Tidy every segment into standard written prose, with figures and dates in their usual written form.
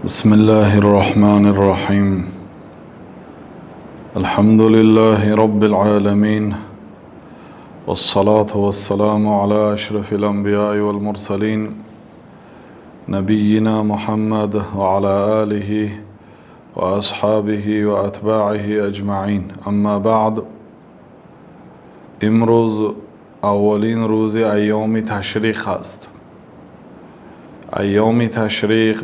بسم الله الرحمن الرحيم. الحمد لله رب العالمين، والصلاة والسلام على أشرف الأنبياء والمرسلين نبينا محمد وعلى آله وأصحابه وأتباعه أجمعين. اما بعد، امروز اولین روز ایام تشریق است. ایام تشریق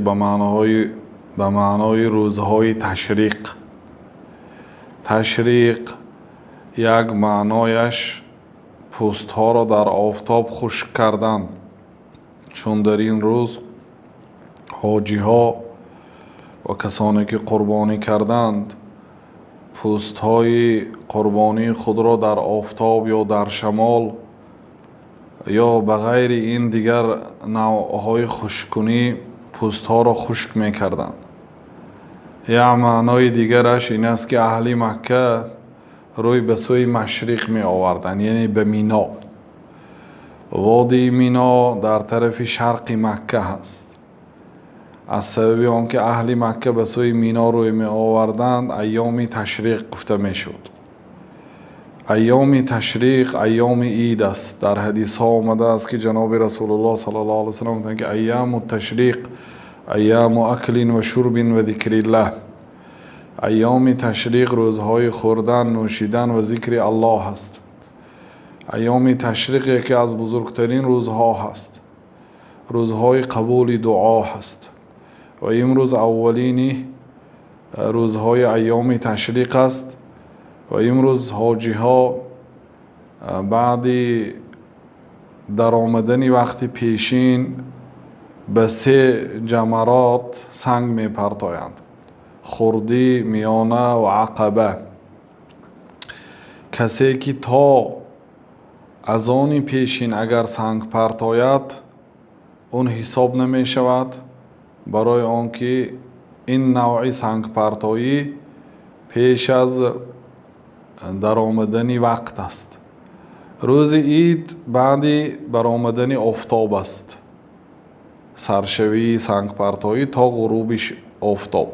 به معنای روزهای تشریق. تشریق یک معنایش پوست ها را در آفتاب خشک کردن، چون در این روز حاجی ها و کسانی که قربانی کردند پوست های قربانی خود را در آفتاب یا در شمال یا بغیر این دیگر نوعهای خشککنی پوست ها را خشک می کردند. یا معنای دیگرش این است که اهل مکه روی به سوی مشرق می آوردند، یعنی به مینا. وادی مینا در طرف شرق مکه هست. از سبب آنکه اهل مکه به سوی مینا روی می آوردند ایام تشریق گفته می شد. ایام تشریق ایام عید است. در حدیث ها آمده است که جناب رسول الله صلی الله علیه و سلم گفتند که ایام التشریق ایام اکل و شرب و ذکر الله. ایام تشریق روزهای خوردن، نوشیدن و ذکر الله است. ایام تشریق یکی از بزرگترین روزها هست. روزهای قبول دعا هست و امروز اولین روزهای ایام تشریق است و امروز حاجی ها بعد در آمدن وقت پیشین به 3 جمرات سنگ می پرتایند: خردی، میانه و عقبه. کسی که تا از آن پیشین اگر سنگ پرتاید اون حساب نمی شود، برای آنکه این نوعی سنگ پرتایی پیش از در آمدن وقت است. روز عید بعد بر آمدن آفتاب است، سرشوی سنگ پرتایی تا غروب آفتاب.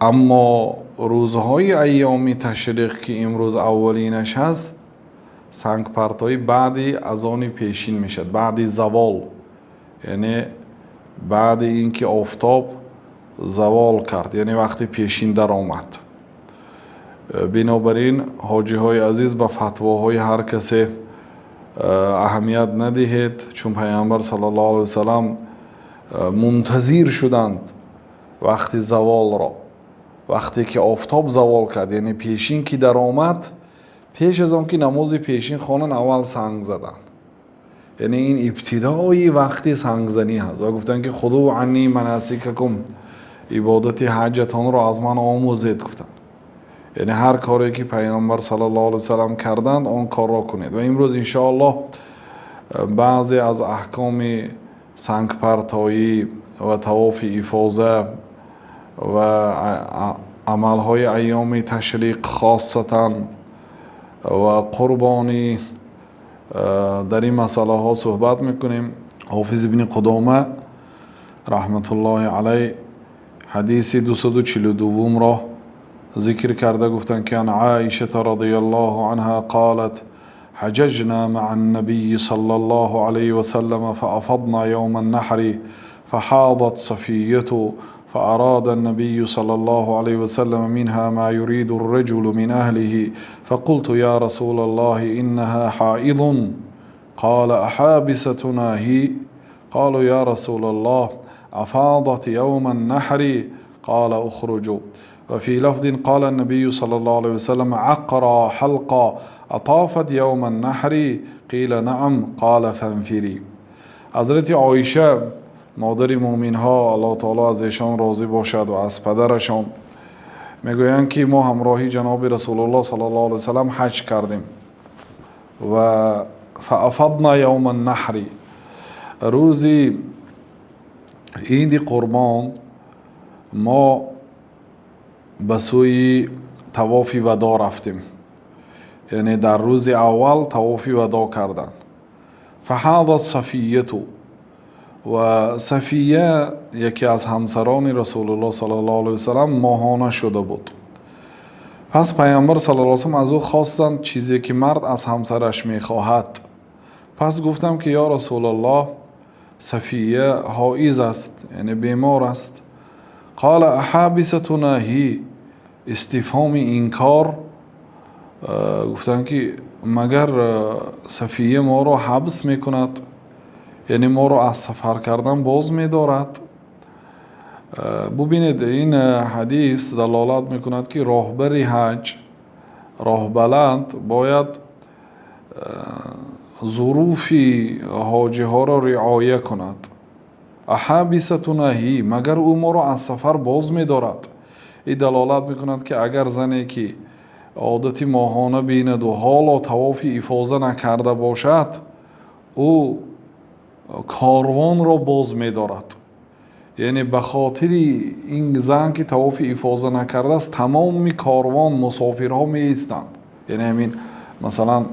اما روزهای ایام تشریق که امروز اولینش هست، سنگ پرتایی بعد از آن پیشین میشد، بعد زوال، یعنی بعد اینکه آفتاب زوال کرد، یعنی وقتی پیشین در آمد. بنابراین حاجی های عزیز به فتواهای هر کسی اهمیت ندهید، چون پیامبر صلی الله علیه و سلم منتظر شدند وقتی زوال را. وقتی که آفتاب زوال کرد، یعنی پیشین که در آمد، پیش از آن که نماز پیشین خوانند اول سنگ زدن، یعنی این ابتدای وقتی سنگ زنی هست. و گفتن که خذوا عنی مناسککم، عبادت حجتان را از من آموزید. گفتن یعنی هر کاری که پیامبر صلی الله علیه و سلم کردند آن کار را کنید. و امروز ان شاء الله بعضی از احکام سنگ پرتایی و طواف افاضه و عملهای ایام تشریق خاصتا و قربانی در این مسئله ها صحبت میکنیم. حافظ ابن قدامه رحمت الله علیه حدیث 242 را ذکر کرده. گفتن که عن عایشه رضی الله عنها قالت حججنا مع النبي صلى الله عليه وسلم فأفضنا يوم النحر فحاضت صفية فأراد النبي صلى الله عليه وسلم منها ما يريد الرجل من أهله فقلت يا رسول الله إنها حائض قال أحابستنا هي؟ قالوا يا رسول الله أفاضت يوم النحر قال أخرجوا. وفي لفظ قال النبي صلى الله عليه وسلم عقرا حلقا أطافت يوم النحر قيل نعم قال فانفري. حضرت عایشه مادر مومن ها الله تعالی از ایشان راضی باشد و از پدرشان میگویند که ما همراهی جناب رسول الله صلی الله علیه وسلم حج کردیم و فافضنا یوم النحر، روزی عید قربان ما به سوی طواف وداع رفتیم، یعنی در روز اول طواف وداع کردند. فحاضت صفیه، و صفیه یکی از همسران رسول الله صلی الله علیه وسلم ماهانه شده بود. پس پیامبر صلی الله علیه وسلم از او خواستند چیزی که مرد از همسرش میخواهد. پس گفتم که یا رسول الله صفیه حائض است، یعنی بیمار است. قال احابستنا هی، استفهام اینکار. گفتن که مگر صفیه ما رو حبس میکند، یعنی ما رو از سفر کردن باز میدارد. ببینید این حدیث دلالت میکند که راهبر حج، راه بلند، باید ظروف حاجی ها را رعایت کند. احابستنا هی، مگر او ما را از سفر باز میدارد. این دلالت میکند که اگر زنی که عادتی ماهانه بیند و حالا طواف افاضه نکرده باشد، او کاروان را باز میدارد. یعنی به خاطر این زن که طواف افاضه نکرده است، تمام کاروان مسافرها می ایستند. یعنی همین مثلا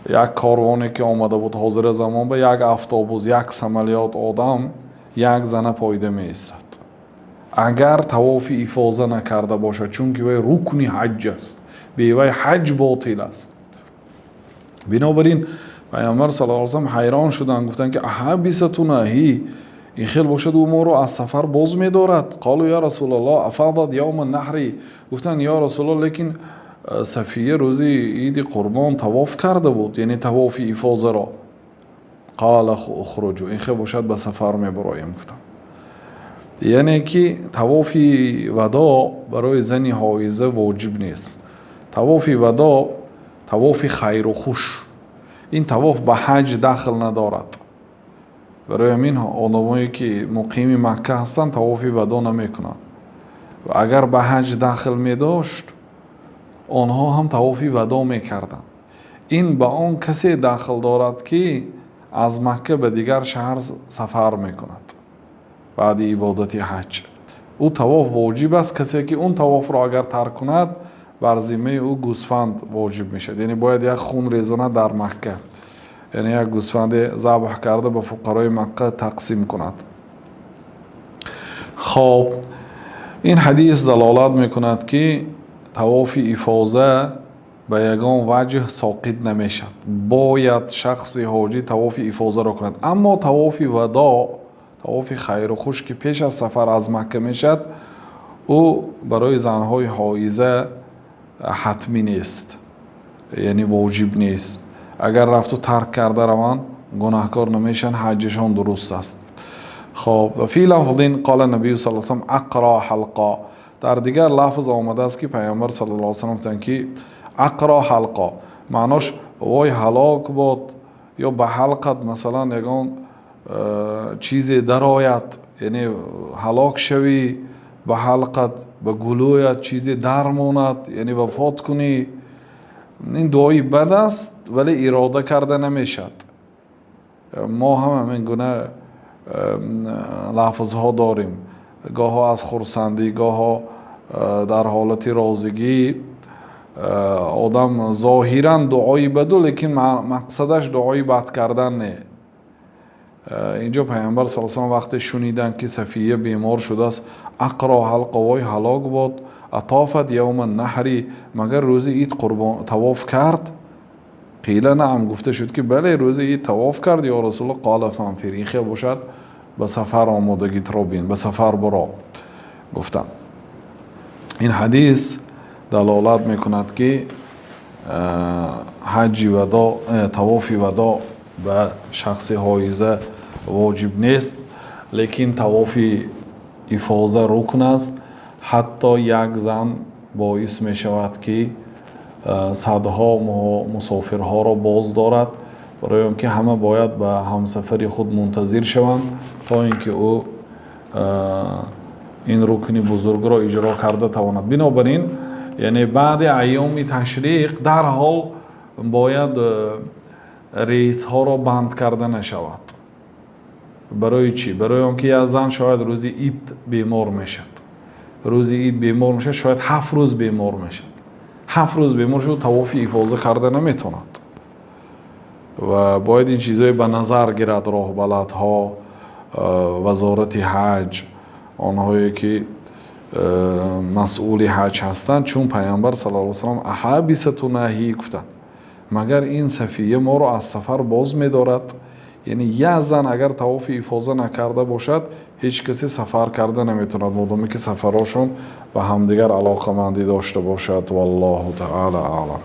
یک کاروانی که آمده بود حاضر زمان به یک اتوبوس، یک سمالیات آدم، یک زن پایده می ایستد اگر طواف افاضه نکرده باشد، چون که وی رکن حج است، به وی حج باطل است. بنابراین پیامبر صلی الله علیه و سلم حیران شدند، گفتند که احابستنا هی، این خیلی باشد او ما رو از سفر باز می‌دارد. قالوا یا رسول الله افاضت یوم النحر، گفتند یا رسول الله لیکن صفیه روزی عید قربان طواف کرده بود، یعنی طواف افاضه را. قال اخرجوا، این خیلی باشد به سفر میبرایم. گفتم یعنی که طواف وداع برای زنی حائضه واجب نیست. طواف وداع طواف خیر و خوش، این طواف به حج دخل ندارد. برای همین آدمایی که مقیم مکه هستند طواف وداع نمیکنند، و اگر به حج دخل می داشت آنها هم طواف وداع میکردند. این به آن کسی دخل دارد که از مکه به دیگر شهر سفر میکند بعد عبادت حج. او طواف واجب است. کسی که اون طواف را اگر ترک کند بر ذمه او گوسفند واجب میشد، یعنی باید یک خون ریزانه در مکه، یعنی یک گوسفند ذبح کرده به فقرای مکه تقسیم کند. خب این حدیث دلالت میکند که طواف افاضه به یگان وجه ساقط نمیشد، باید شخص حاجی طواف افاضه را کند. اما طواف وداع، طواف خیر و خوش که پیش از سفر از مکه میشد، او برای زنهای حائضه حتمی نیست، یعنی واجب نیست. اگر رفت و ترک کرده روان گناهکار نمیشن، حجشان درست است. خب فی لفظین قال نبی صلی الله علیه و سلم اقرا حلقا، در دیگر لفظ آمده است که پیامبر صلی الله علیه و سلم گفتند که اقرا حلقا، معناش وای هلاک بود یا به حلقت مثلا یگان چیزی در آید، یعنی هلاک شوی، به حلقت به گلویت چیزی در ماند، یعنی وفات کنی. این دعای بد است ولی اراده کرده نمیشد. ما هم همین گونه لفظ ها داریم، گاه ها از خرسندی، گاه ها در حالت رازگی آدم ظاهرا دعای بد، لیکن مقصدش دعای بد کردن نه. اینجا پیامبر صلی الله علیه و آله وقتی شنیدن که صفیه بیمار شده است، اقرا حلقه، وای هلاک بود، اطافت یوم النحر، مگر روز عید قربان طواف کرد؟ قیل نعم، گفته شد که بله روز عید طواف کرد یا رسول الله. قال فانفر، این خیلی باشد به سفر آمادگیت را بین، به سفر برو. گفتم این حدیث دلالت میکند که حج وداع، طواف وداع به شخص حائضه واجب نیست، لیکن طواف افاضه رکن است. حتی یک زن باعث می شود که صدها مسافرها را باز دارد، برای اینکه همه باید به همسفر خود منتظر شوند تا اینکه او این رکن بزرگ را اجرا کرده تواند. بنابراین یعنی بعد ایام تشریق در حال باید ریس ها را بند کرده نشود. برای چی؟ برای اینکه یک زن شاید روز عید بیمار میشد، روز عید بیمار میشه، شاید 7 روز بیمار میشه، 7 روز بیمار شد، طواف افاضه کرده نمیتوند. و باید این چیزای به نظر گیرد راه بلدها وزارت حج، آنهایی که مسئول حج هستند، چون پیامبر صلی الله علیه و سلم احابیست نهی گفتند مگر این صفیه ما رو از سفر باز می‌دارد. یعنی یه زن اگر طواف افاضه نکرده باشد هیچ کسی سفر کرده نمیتوند، مادامی که سفراشون به همدیگر علاقه مندی داشته باشد. والله تعالی اعلم.